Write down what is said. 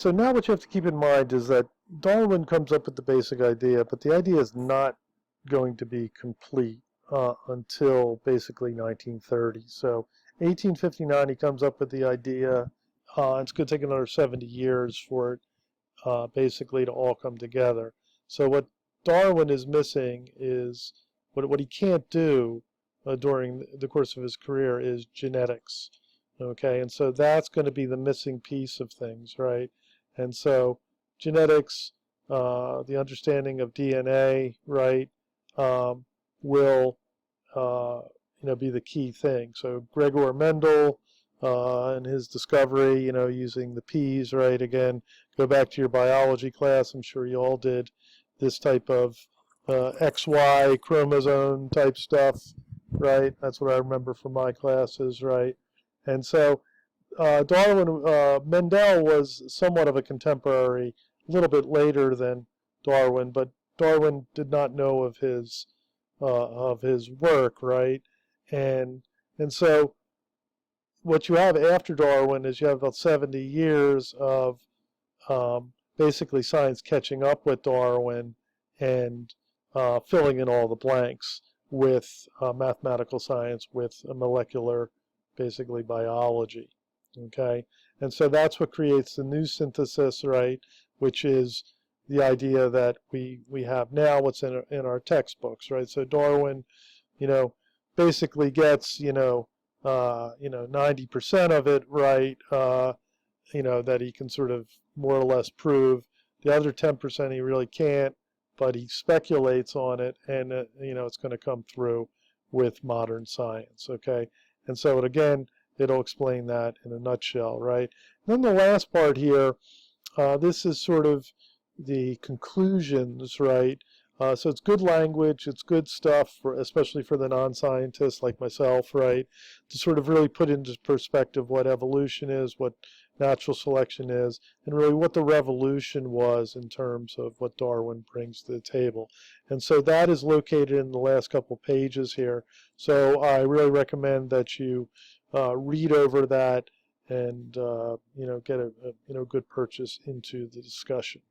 So now what you have to keep in mind is that Darwin comes up with the basic idea, but the idea is not going to be complete until basically 1930. So 1859, he comes up with the idea. It's going to take another 70 years for it basically to all come together. So what Darwin is missing is what he can't do during the course of his career is genetics. Okay, and so that's going to be the missing piece of things, right? And so genetics, the understanding of DNA, right, will be the key thing. So Gregor Mendel and his discovery, using the peas, right? Again, go back to your biology class. I'm sure you all did this type of XY chromosome type stuff, right? That's what I remember from my classes, right? And so Mendel was somewhat of a contemporary, a little bit later than Darwin, but Darwin did not know of his work, right? And and so what you have after Darwin is you have about 70 years of basically science catching up with Darwin and filling in all the blanks with mathematical science, with molecular, basically biology. Okay, and so that's what creates the new synthesis, right? Which is the idea that we have now, what's in our textbooks, right? So Darwin, you know, basically gets 90% of it right, that he can sort of more or less prove. The other 10% he really can't, but he speculates on it, and it's going to come through with modern science. Okay, and so again, it'll explain that in a nutshell, right? And then the last part here, this is sort of the conclusions, right? So it's good language, it's good stuff, especially for the non-scientists like myself, right? To sort of really put into perspective what evolution is, what natural selection is, and really what the revolution was in terms of what Darwin brings to the table. And so that is located in the last couple pages here. So I really recommend that you read over that and get a good purchase into the discussion.